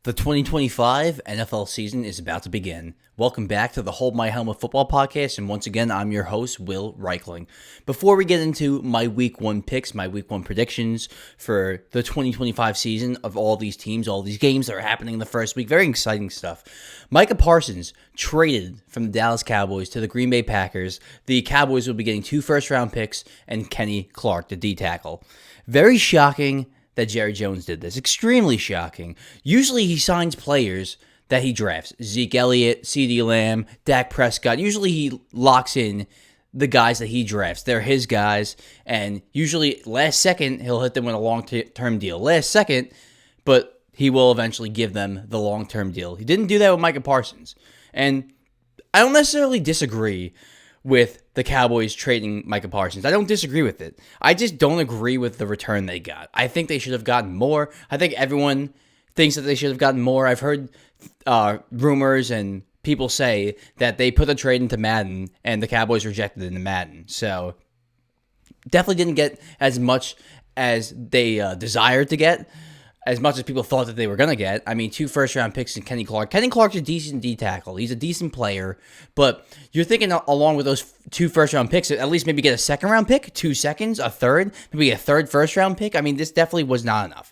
The 2025 NFL season is about to begin. Welcome back to the Hold My Helmet Football Podcast, and once again, I'm your host, Will Reichling. Before we get into my Week 1 picks, my Week 1 predictions for the 2025 season of all these teams, all these games that are happening in the first week, very exciting stuff. Micah Parsons traded from the Dallas Cowboys to the Green Bay Packers. The Cowboys will be getting 2 first-round picks and Kenny Clark, the D-tackle. Very shocking that Jerry Jones did this. Extremely shocking. Usually he signs players that he drafts. Zeke Elliott, CeeDee Lamb, Dak Prescott. Usually he locks in the guys that he drafts. They're his guys, and usually last second he'll hit them with a long-term deal. Last second, but he will eventually give them the long-term deal. He didn't do that with Micah Parsons. And I don't necessarily disagree with the Cowboys trading Micah Parsons. I don't disagree with it. I just don't agree with the return they got. I think they should have gotten more. I think everyone thinks that they should have gotten more. I've heard rumors and people say that they put the trade into Madden and the Cowboys rejected it in Madden. So definitely didn't get as much as they desired to get, as much as people thought that they were going to get. I mean, 2 first-round picks and Kenny Clark. Kenny Clark's a decent D-tackle. He's a decent player, but you're thinking along with those 2 first-round picks, at least maybe get a second-round pick, 2 seconds, a third, maybe a third first-round pick. I mean, this definitely was not enough.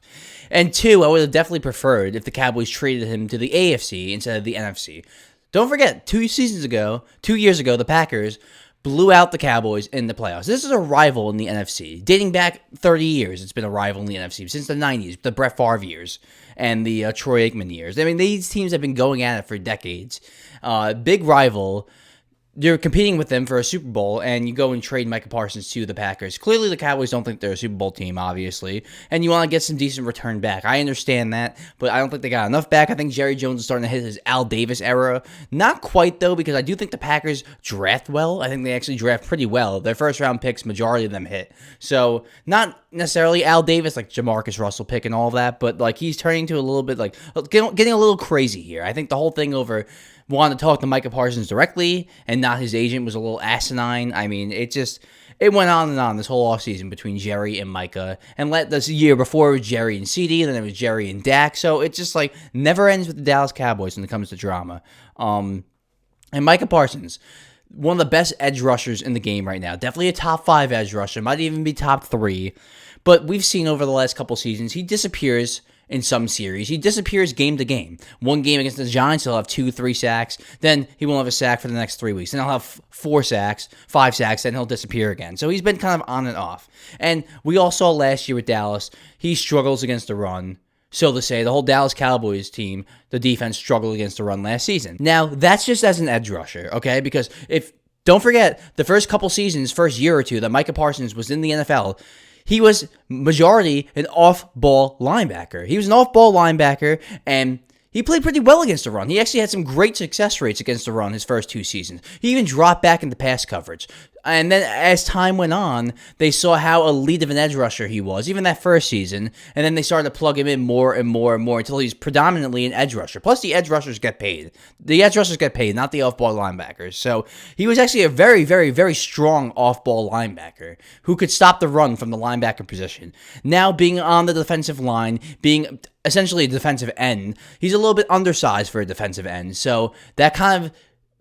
And 2, I would have definitely preferred if the Cowboys traded him to the AFC instead of the NFC. Don't forget, 2 years ago, the Packers blew out the Cowboys in the playoffs. This is a rival in the NFC. Dating back 30 years, it's been a rival in the NFC. Since the 90s, the Brett Favre years and the Troy Aikman years. I mean, these teams have been going at it for decades. Big rival. You're competing with them for a Super Bowl, and you go and trade Micah Parsons to the Packers. Clearly, the Cowboys don't think they're a Super Bowl team, obviously, and you want to get some decent return back. I understand that, but I don't think they got enough back. I think Jerry Jones is starting to hit his Al Davis era. Not quite, though, because I do think the Packers draft well. I think they actually draft pretty well. Their first-round picks, majority of them hit. So, not necessarily Al Davis, like Jamarcus Russell pick and all that, but like he's turning to a little bit, like, getting a little crazy here. I think the whole thing over wanted to talk to Micah Parsons directly and not his agent was a little asinine. I mean, it went on and on this whole offseason between Jerry and Micah. And this year before it was Jerry and CeeDee, and then it was Jerry and Dak. So it just like never ends with the Dallas Cowboys when it comes to drama. And Micah Parsons, one of the best edge rushers in the game right now. Definitely a top 5 edge rusher. Might even be top 3. But we've seen over the last couple seasons, he disappears in some series. He disappears game to game. One game against the Giants, he'll have 2-3 sacks. Then he won't have a sack for the next 3 weeks. Then he'll have 4 sacks, 5 sacks, then he'll disappear again. So he's been kind of on and off. And we all saw last year with Dallas, he struggles against the run. So to say, the whole Dallas Cowboys team, the defense struggled against the run last season. Now, that's just as an edge rusher, okay? Because don't forget, the first couple seasons, first year or two that Micah Parsons was in the NFL, he was majority an off-ball linebacker. He was an off-ball linebacker, and he played pretty well against the run. He actually had some great success rates against the run his first 2 seasons. He even dropped back into pass coverage. And then as time went on, they saw how elite of an edge rusher he was, even that first season. And then they started to plug him in more and more and more until he's predominantly an edge rusher. Plus, the edge rushers get paid. The edge rushers get paid, not the off-ball linebackers. So he was actually a very, very, very strong off-ball linebacker who could stop the run from the linebacker position. Now, being on the defensive line, being essentially a defensive end, he's a little bit undersized for a defensive end. So that kind of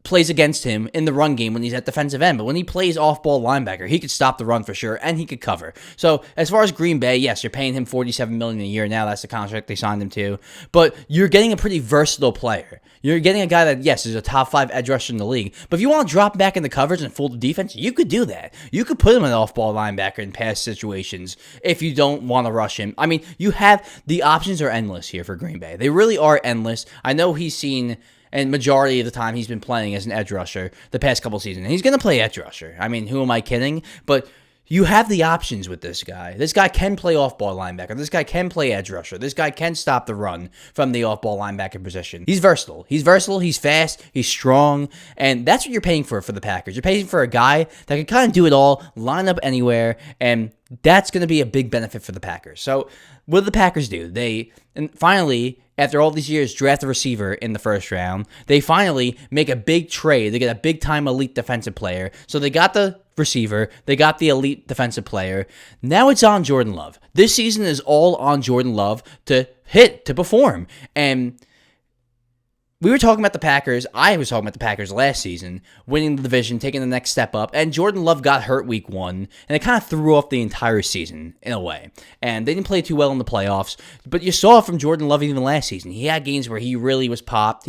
plays against him in the run game when he's at defensive end. But when he plays off-ball linebacker, he could stop the run for sure, and he could cover. So as far as Green Bay, yes, you're paying him $47 million a year now. That's the contract they signed him to. But you're getting a pretty versatile player. You're getting a guy that, yes, is a top 5 edge rusher in the league. But if you want to drop back in the coverage and fool the defense, you could do that. You could put him an off-ball linebacker in pass situations if you don't want to rush him. I mean, the options are endless here for Green Bay. They really are endless. I know he's seen, and majority of the time he's been playing as an edge rusher the past couple seasons. And he's going to play edge rusher. I mean, who am I kidding? But you have the options with this guy. This guy can play off-ball linebacker. This guy can play edge rusher. This guy can stop the run from the off-ball linebacker position. He's versatile. He's fast. He's strong. And that's what you're paying for the Packers. You're paying for a guy that can kind of do it all, line up anywhere, and that's going to be a big benefit for the Packers. So what do the Packers do? And finally, after all these years, draft a receiver in the first round. They finally make a big trade. They get a big-time elite defensive player. So they got the receiver. They got the elite defensive player. Now it's on Jordan Love. This season is all on Jordan Love to hit, to perform. And we were talking about the Packers. I was talking about the Packers last season, winning the division, taking the next step up, and Jordan Love got hurt week 1, and it kind of threw off the entire season in a way. And they didn't play too well in the playoffs, but you saw it from Jordan Love even last season. He had games where he really was popped,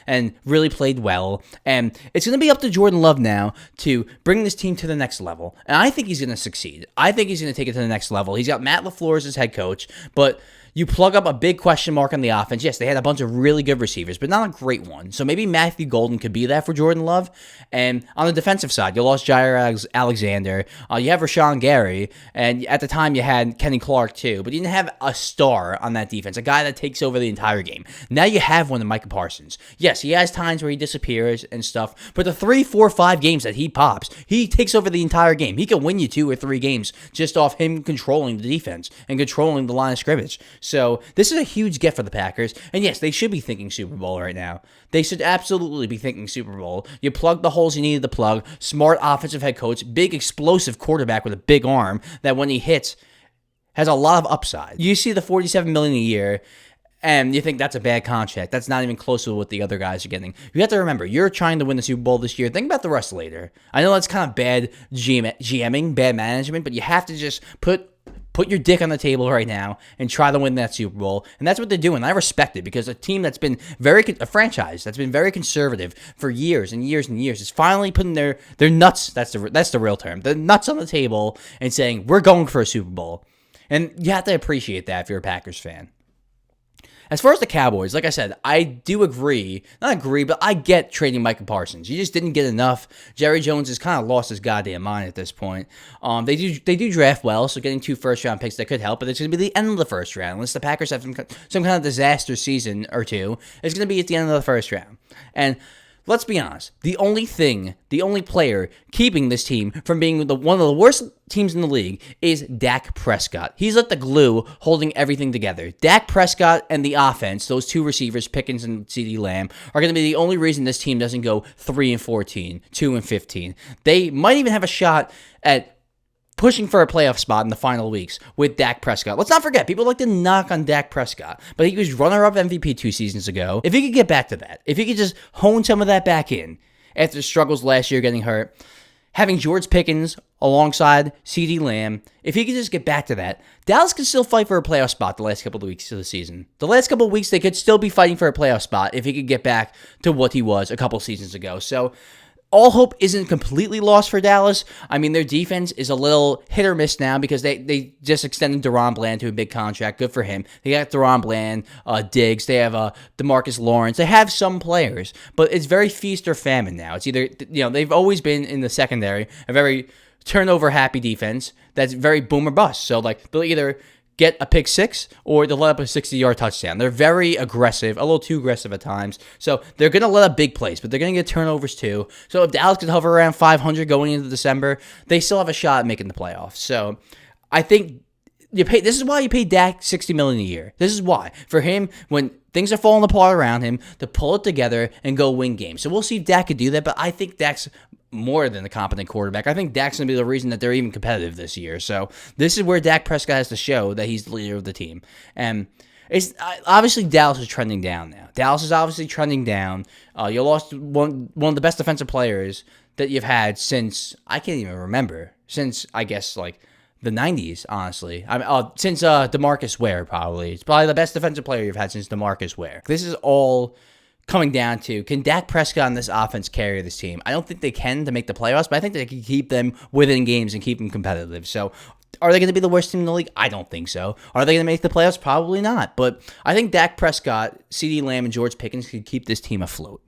and really played well, and it's going to be up to Jordan Love now to bring this team to the next level, and I think he's going to succeed. I think he's going to take it to the next level. He's got Matt LaFleur as his head coach, but you plug up a big question mark on the offense. Yes, they had a bunch of really good receivers, but not a great one. So maybe Matthew Golden could be that for Jordan Love. And on the defensive side, you lost Jair Alexander. You have Rashawn Gary. And at the time, you had Kenny Clark, too. But you didn't have a star on that defense, a guy that takes over the entire game. Now you have one in Micah Parsons. Yes, he has times where he disappears and stuff. But the 3, 4, 5 games that he pops, he takes over the entire game. He can win you 2 or 3 games just off him controlling the defense and controlling the line of scrimmage. So this is a huge get for the Packers. And yes, they should be thinking Super Bowl right now. They should absolutely be thinking Super Bowl. You plugged the holes you needed to plug. Smart offensive head coach. Big explosive quarterback with a big arm that when he hits has a lot of upside. You see the $47 million a year and you think that's a bad contract. That's not even close to what the other guys are getting. You have to remember, you're trying to win the Super Bowl this year. Think about the rest later. I know that's kind of bad GMing, bad management, but you have to just put your dick on the table right now and try to win that Super Bowl. And that's what they're doing. I respect it because a team that's been a franchise that's been very conservative for years and years and years is finally putting their nuts, that's the real term, the nuts on the table and saying, we're going for a Super Bowl. And you have to appreciate that if you're a Packers fan. As far as the Cowboys, like I said, I do not agree, but I get trading Micah Parsons. You just didn't get enough. Jerry Jones has kind of lost his goddamn mind at this point. They do draft well, so getting 2 first-round picks, that could help, but it's going to be the end of the first round. Unless the Packers have some kind of disaster season or two, it's going to be at the end of the first round. And let's be honest, the only player keeping this team from being one of the worst teams in the league is Dak Prescott. He's like the glue holding everything together. Dak Prescott and the offense, those 2 receivers, Pickens and CeeDee Lamb, are going to be the only reason this team doesn't go 3-14, 2-15. They might even have a shot at pushing for a playoff spot in the final weeks with Dak Prescott. Let's not forget, people like to knock on Dak Prescott, but he was runner-up MVP 2 seasons ago. If he could get back to that, if he could just hone some of that back in after the struggles last year getting hurt, having George Pickens alongside CeeDee Lamb, if he could just get back to that, Dallas could still fight for a playoff spot the last couple of weeks of the season. The last couple of weeks, they could still be fighting for a playoff spot if he could get back to what he was a couple seasons ago. So all hope isn't completely lost for Dallas. I mean, their defense is a little hit or miss now because they just extended DaRon Bland to a big contract. Good for him. They got DaRon Bland, Diggs. They have DeMarcus Lawrence. They have some players, but it's very feast or famine now. It's either, they've always been in the secondary, a very turnover-happy defense that's very boom or bust. So, they'll either get a pick 6 or they'll let up a 60-yard touchdown. They're very aggressive, a little too aggressive at times. So they're going to let up big plays, but they're going to get turnovers too. So if Dallas could hover around 500 going into December, they still have a shot at making the playoffs. So I think this is why you pay Dak $60 million a year. This is why. For him, when things are falling apart around him, to pull it together and go win games. So we'll see if Dak could do that, but I think Dak's more than a competent quarterback. I think Dak's going to be the reason that they're even competitive this year. So this is where Dak Prescott has to show that he's the leader of the team. And it's obviously Dallas is trending down now. Dallas is obviously trending down. You lost one of the best defensive players that you've had since, I can't even remember, since I guess the 90s, honestly. Since DeMarcus Ware, probably. It's probably the best defensive player you've had since DeMarcus Ware. This is all coming down to, can Dak Prescott and this offense carry this team? I don't think they can to make the playoffs, but I think they can keep them within games and keep them competitive. So are they going to be the worst team in the league? I don't think so. Are they going to make the playoffs? Probably not. But I think Dak Prescott, CeeDee Lamb, and George Pickens could keep this team afloat.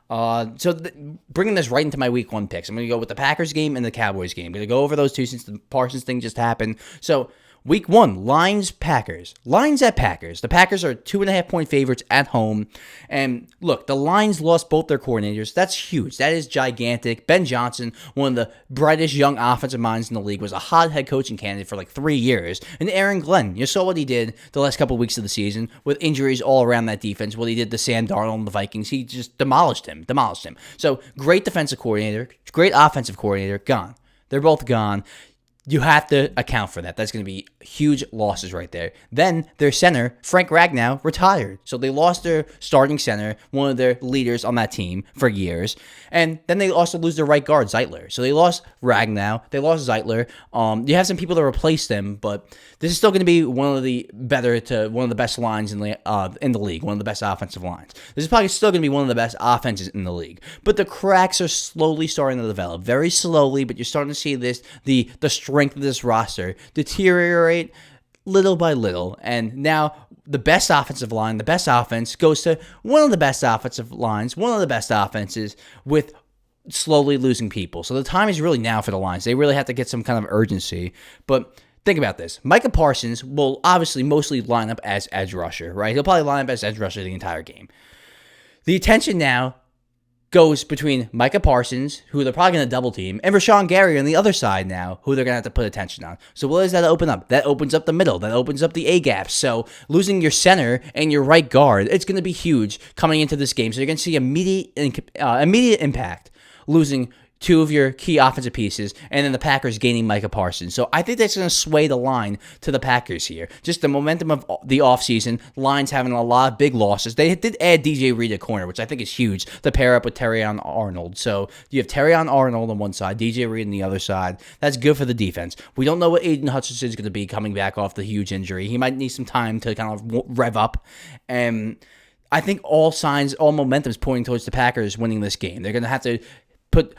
Bringing this right into my week 1 picks. I'm going to go with the Packers game and the Cowboys game. I'm going to go over those two since the Parsons thing just happened. So Week 1, Lions-Packers. Lions at Packers. The Packers are 2.5-point favorites at home. And look, the Lions lost both their coordinators. That's huge. That is gigantic. Ben Johnson, one of the brightest young offensive minds in the league, was a hot head coaching candidate for like 3 years. And Aaron Glenn, you saw what he did the last couple of weeks of the season with injuries all around that defense. What he did to Sam Darnold and the Vikings, he just demolished him. So great defensive coordinator, great offensive coordinator, gone. They're both gone. You have to account for that. That's going to be huge losses right there. Then their center, Frank Ragnow, retired. So they lost their starting center, one of their leaders on that team for years. And then they also lose their right guard, Zeitler. So they lost Ragnow. They lost Zeitler. You have some people to replace them, but this is still going to be one of the best lines in the league, one of the best offensive lines. This is probably still going to be one of the best offenses in the league. But the cracks are slowly starting to develop, very slowly. But you're starting to see the strength of this roster deteriorate little by little, and now the best offensive line, the best offense goes to one of the best offensive lines, one of the best offenses with slowly losing people. So the time is really now for the Lions. They really have to get some kind of urgency. But think about this. Micah Parsons will obviously mostly line up as edge rusher, right? He'll probably line up as edge rusher the entire game. The attention now goes between Micah Parsons, who they're probably going to double team, and Rashawn Gary on the other side now, who they're going to have to put attention on. So what does that open up? That opens up the middle. That opens up the A-gaps. So losing your center and your right guard, it's going to be huge coming into this game. So you're going to see immediate impact losing two of your key offensive pieces, and then the Packers gaining Micah Parsons. So I think that's going to sway the line to the Packers here. Just the momentum of the offseason, Lions having a lot of big losses. They did add DJ Reed at corner, which I think is huge to pair up with Terrion Arnold. So you have Terrion Arnold on one side, DJ Reed on the other side. That's good for the defense. We don't know what Aiden Hutchinson is going to be coming back off the huge injury. He might need some time to kind of rev up. And I think all momentum is pointing towards the Packers winning this game. They're going to have to put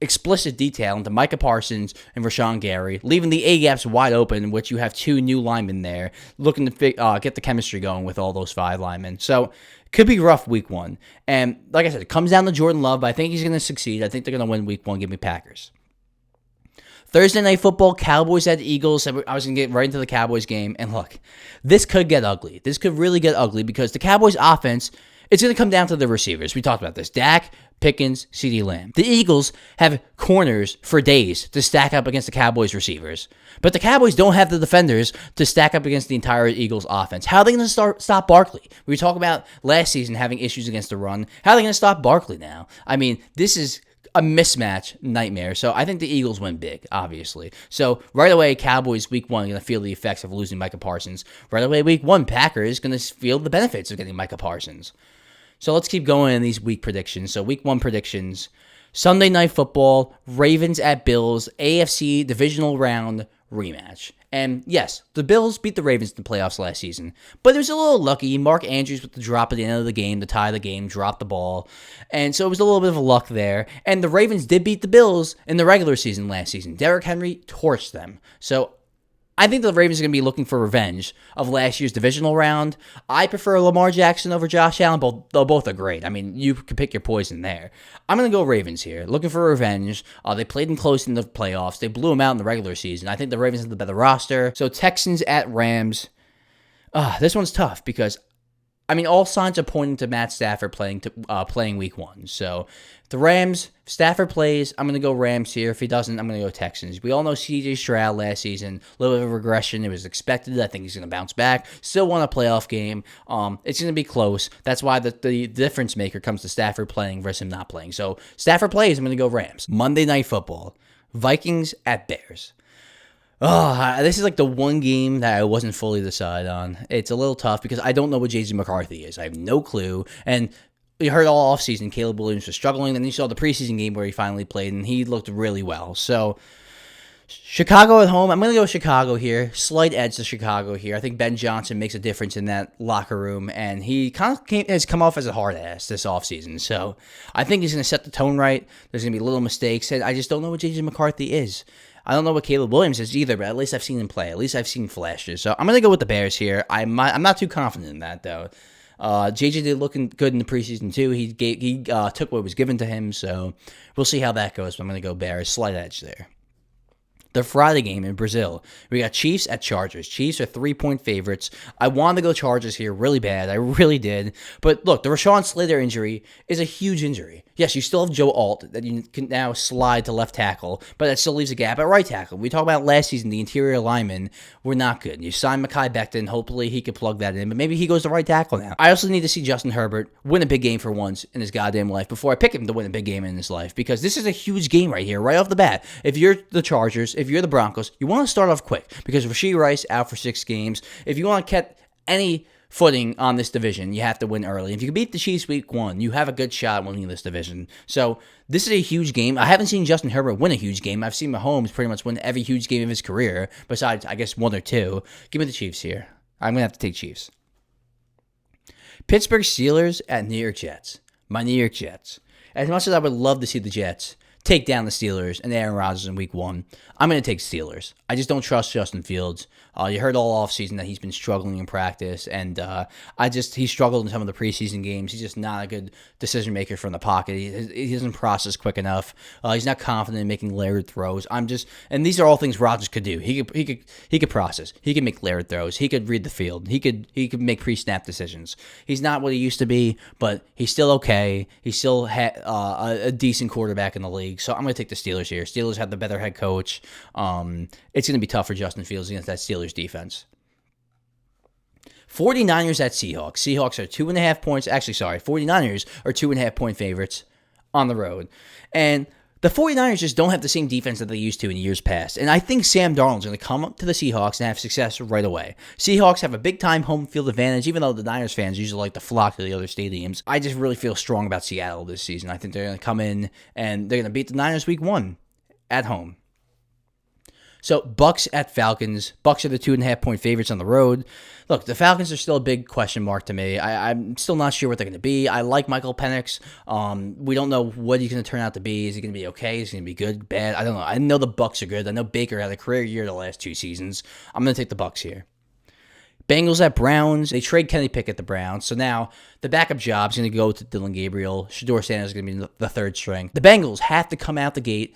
explicit detail into Micah Parsons and Rashawn Gary, leaving the A-gaps wide open, which you have two new linemen there, looking to get the chemistry going with all those 5 linemen. So could be rough week 1. And like I said, it comes down to Jordan Love, but I think he's going to succeed. I think they're going to win week 1. Give me Packers. Thursday Night Football, Cowboys at Eagles. I was going to get right into the Cowboys game. And look, this could get ugly. This could really get ugly because the Cowboys offense, it's going to come down to the receivers. We talked about this. Dak, Pickens, CeeDee Lamb. The Eagles have corners for days to stack up against the Cowboys receivers. But the Cowboys don't have the defenders to stack up against the entire Eagles offense. How are they going to stop Barkley? We were talking about last season having issues against the run. How are they going to stop Barkley now? I mean, this is a mismatch nightmare. So I think the Eagles win big, obviously. So right away, Cowboys week 1 going to feel the effects of losing Micah Parsons. Right away, week 1, Packers going to feel the benefits of getting Micah Parsons. So let's keep going in these week predictions. So week 1 predictions. Sunday Night Football, Ravens at Bills, AFC Divisional Round rematch. And yes, the Bills beat the Ravens in the playoffs last season. But it was a little lucky. Mark Andrews with the drop at the end of the game to tie the game, dropped the ball. And so it was a little bit of a luck there. And the Ravens did beat the Bills in the regular season last season. Derrick Henry torched them. So I think the Ravens are going to be looking for revenge of last year's divisional round. I prefer Lamar Jackson over Josh Allen, but they both are great. I mean, you can pick your poison there. I'm going to go Ravens here, looking for revenge. They played them close in the playoffs. They blew them out in the regular season. I think the Ravens have the better roster. So Texans at Rams. This one's tough because, I mean, all signs are pointing to Matt Stafford playing week 1. So if the Rams, Stafford plays, I'm going to go Rams here. If he doesn't, I'm going to go Texans. We all know C.J. Stroud last season, a little bit of a regression. It was expected. I think he's going to bounce back. Still won a playoff game. It's going to be close. That's why the difference maker comes to Stafford playing versus him not playing. So Stafford plays, I'm going to go Rams. Monday Night Football, Vikings at Bears. This is like the one game that I wasn't fully decided on. It's a little tough because I don't know what J.J. McCarthy is. I have no clue. And you heard all offseason Caleb Williams was struggling. Then you saw the preseason game where he finally played, and he looked really well. So Chicago at home. I'm going to go Chicago here. Slight edge to Chicago here. I think Ben Johnson makes a difference in that locker room, and he kind of has come off as a hard ass this offseason. So I think he's going to set the tone right. There's going to be little mistakes, and I just don't know what J.J. McCarthy is. I don't know what Caleb Williams is either, but at least I've seen him play. At least I've seen flashes. So I'm going to go with the Bears here. I'm not too confident in that, though. JJ did looking good in the preseason, too. He took what was given to him, so we'll see how that goes. But I'm going to go Bears. Slight edge there. The Friday game in Brazil, we got Chiefs at Chargers. Chiefs are 3-point favorites. I wanted to go Chargers here really bad. I really did. But look, the Rashawn Slater injury is a huge injury. Yes, you still have Joe Alt that you can now slide to left tackle, but that still leaves a gap at right tackle. We talked about last season, the interior linemen were not good. You signed Mekhi Becton. Hopefully he could plug that in, but maybe he goes to right tackle now. I also need to see Justin Herbert win a big game for once in his goddamn life before I pick him to win a big game in his life, because this is a huge game right here, right off the bat. If you're the Chargers, if you're the Broncos, you want to start off quick because Rashee Rice out for 6 games. If you want to get any footing on this division, you have to win early. If you can beat the Chiefs week 1, you have a good shot at winning this division. So this is a huge game. I haven't seen Justin Herbert win a huge game. I've seen Mahomes pretty much win every huge game of his career, besides, I guess, 1 or 2. Give me the Chiefs here. I'm going to have to take Chiefs. Pittsburgh Steelers at New York Jets. My New York Jets. As much as I would love to see the Jets take down the Steelers and Aaron Rodgers in week 1, I'm going to take Steelers. I just don't trust Justin Fields. You heard all offseason that he's been struggling in practice, and he struggled in some of the preseason games. He's just not a good decision maker from the pocket. He doesn't process quick enough. He's not confident in making layered throws. And these are all things Rodgers could do. He could process. He could make layered throws. He could read the field. He could make pre-snap decisions. He's not what he used to be, but he's still okay. He's still a decent quarterback in the league. So I'm going to take the Steelers here. Steelers have the better head coach. It's going to be tough for Justin Fields against that Steelers defense. 49ers at Seahawks. Seahawks are 2.5 points. 49ers are 2.5 point favorites on the road. And the 49ers just don't have the same defense that they used to in years past. And I think Sam Darnold's going to come up to the Seahawks and have success right away. Seahawks have a big-time home field advantage, even though the Niners fans usually like to flock to the other stadiums. I just really feel strong about Seattle this season. I think they're going to come in and they're going to beat the Niners week 1 at home. So, Bucks at Falcons. Bucks are the 2.5 point favorites on the road. Look, the Falcons are still a big question mark to me. I'm still not sure what they're going to be. I like Michael Penix. We don't know what he's going to turn out to be. Is he going to be okay? Is he going to be good, bad? I don't know. I know the Bucks are good. I know Baker had a career year the last 2 seasons. I'm going to take the Bucks here. Bengals at Browns. They trade Kenny Pickett at the Browns. So now the backup job is going to go to Dylan Gabriel. Shedeur Sanders is going to be the third string. The Bengals have to come out the gate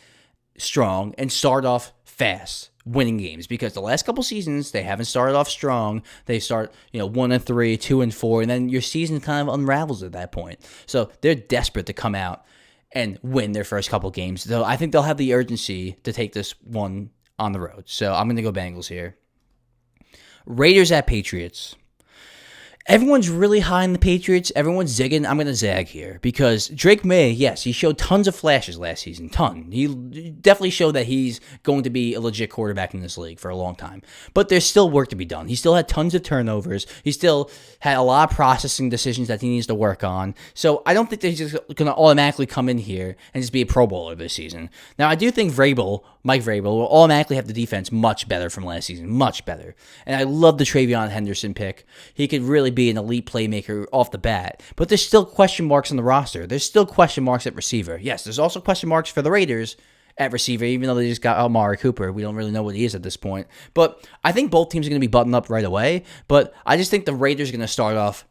strong and start off fast winning games, because the last couple seasons they haven't started off strong. They start 1-3, 2-4, and then your season kind of unravels at that point. So they're desperate to come out and win their first couple games. So I think they'll have the urgency to take this one on the road. So I'm going to go Bengals here. Raiders at Patriots. Everyone's really high in the Patriots. Everyone's zigging. I'm going to zag here because Drake May, yes, he showed tons of flashes last season. He definitely showed that he's going to be a legit quarterback in this league for a long time. But there's still work to be done. He still had tons of turnovers. He still had a lot of processing decisions that he needs to work on. So I don't think that he's just going to automatically come in here and just be a Pro Bowler this season. Now, I do think Mike Vrabel, will automatically have the defense much better from last season. Much better. And I love the Travion Henderson pick. He could really be an elite playmaker off the bat, but there's still question marks on the roster. There's still question marks at receiver. Yes, there's also question marks for the Raiders at receiver, even though they just got Amari Cooper. We don't really know what he is at this point, but I think both teams are going to be buttoned up right away, but I just think the Raiders are going to start off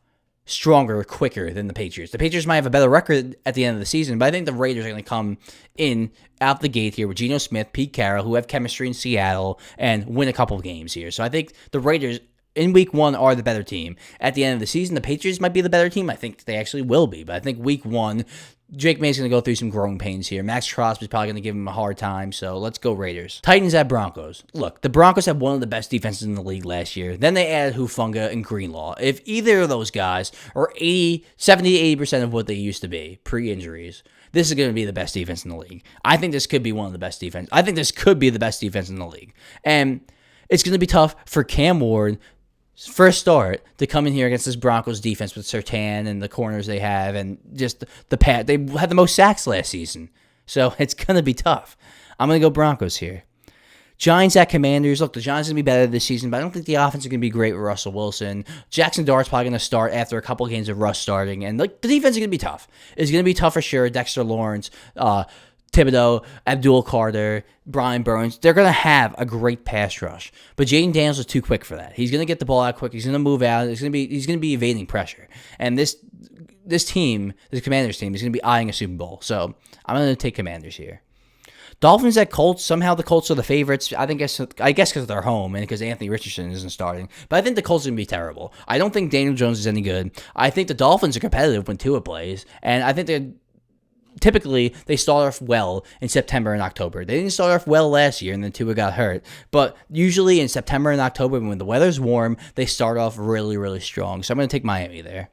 stronger, quicker than the Patriots. The Patriots might have a better record at the end of the season, but I think the Raiders are going to come in out the gate here with Geno Smith, Pete Carroll, who have chemistry in Seattle, and win a couple of games here. So I think the Raiders in week 1 are the better team. At the end of the season, the Patriots might be the better team. I think they actually will be. But I think week 1, Drake May's going to go through some growing pains here. Max Crosby's probably going to give him a hard time. So let's go Raiders. Titans at Broncos. Look, the Broncos had one of the best defenses in the league last year. Then they added Hufanga and Greenlaw. If either of those guys are 70-80% of what they used to be pre-injuries, this is going to be the best defense in the league. I think this could be one of the best defense. I think this could be the best defense in the league. And it's going to be tough for Cam Ward, first start, to come in here against this Broncos defense with Surtain and the corners they have and just the pad. They had the most sacks last season. So it's going to be tough. I'm going to go Broncos here. Giants at Commanders. Look, the Giants are going to be better this season, but I don't think the offense is going to be great with Russell Wilson. Jackson Dart's probably going to start after a couple of games of Russ starting, and the defense is going to be tough. It's going to be tough for sure. Dexter Lawrence, Thibodeau, Abdul Carter, Brian Burns, they're going to have a great pass rush. But Jaden Daniels is too quick for that. He's going to get the ball out quick. He's going to move out. He's going to be evading pressure. And this team, this Commanders team, is going to be eyeing a Super Bowl. So I'm going to take Commanders here. Dolphins at Colts. Somehow the Colts are the favorites. I guess because they're home and because Anthony Richardson isn't starting. But I think the Colts are going to be terrible. I don't think Daniel Jones is any good. I think the Dolphins are competitive when Tua plays. And I think typically they start off well in September and October. They didn't start off well last year and then Tua got hurt. But usually in September and October when the weather's warm, they start off really, really strong. So I'm going to take Miami there.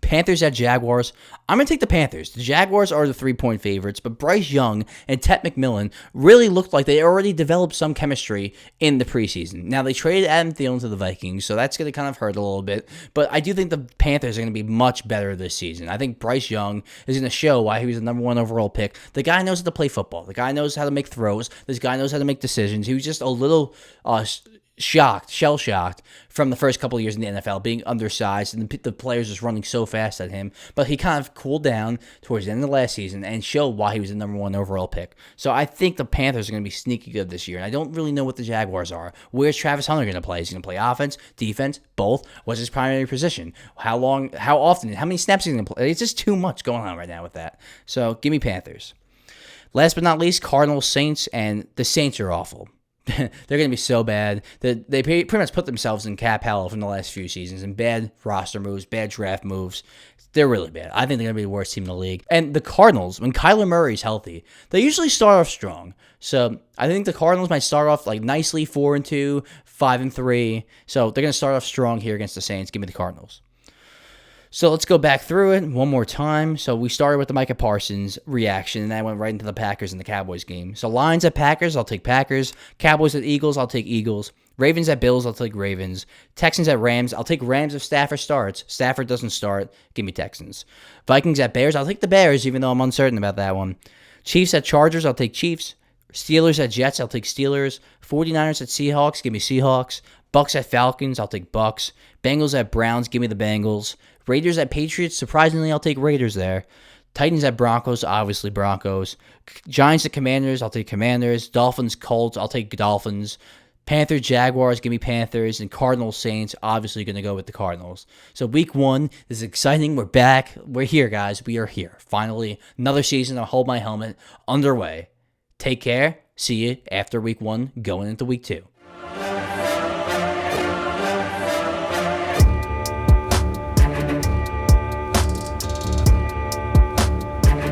Panthers at Jaguars. I'm going to take the Panthers. The Jaguars are the 3-point favorites, but Bryce Young and Ted McMillan really looked like they already developed some chemistry in the preseason. Now, they traded Adam Thielen to the Vikings, so that's going to kind of hurt a little bit, but I do think the Panthers are going to be much better this season. I think Bryce Young is going to show why he was the number 1 overall pick. The guy knows how to play football. The guy knows how to make throws. This guy knows how to make decisions. He was just a little shell-shocked from the first couple of years in the NFL, being undersized, and the players just running so fast at him. But he kind of cooled down towards the end of the last season and showed why he was the number 1 overall pick. So I think the Panthers are going to be sneaky good this year, and I don't really know what the Jaguars are. Where's Travis Hunter going to play? Is he going to play offense, defense, both? What's his primary position? How long, how often, how many snaps is he going to play? It's just too much going on right now with that. So give me Panthers. Last but not least, Cardinals, Saints, and the Saints are awful. They're going to be so bad that they pretty much put themselves in cap hell from the last few seasons and bad roster moves, bad draft moves. They're really bad. I think they're going to be the worst team in the league. And the Cardinals, when Kyler Murray's healthy, they usually start off strong. So I think the Cardinals might start off like nicely 4-2, 5-3. So they're going to start off strong here against the Saints. Give me the Cardinals. So let's go back through it one more time. So we started with the Micah Parsons reaction, and then I went right into the Packers and the Cowboys game. So Lions at Packers, I'll take Packers. Cowboys at Eagles, I'll take Eagles. Ravens at Bills, I'll take Ravens. Texans at Rams, I'll take Rams if Stafford starts. Stafford doesn't start, give me Texans. Vikings at Bears, I'll take the Bears, even though I'm uncertain about that one. Chiefs at Chargers, I'll take Chiefs. Steelers at Jets, I'll take Steelers. 49ers at Seahawks, give me Seahawks. Bucks at Falcons, I'll take Bucks. Bengals at Browns, give me the Bengals. Raiders at Patriots, surprisingly, I'll take Raiders there. Titans at Broncos, obviously Broncos. Giants at Commanders, I'll take Commanders. Dolphins, Colts, I'll take Dolphins. Panthers, Jaguars, give me Panthers. And Cardinals, Saints, obviously going to go with the Cardinals. So week 1 is exciting. We're back. We're here, guys. We are here. Finally, another season of Hold My Helmet underway. Take care. See you after week 1, going into week 2.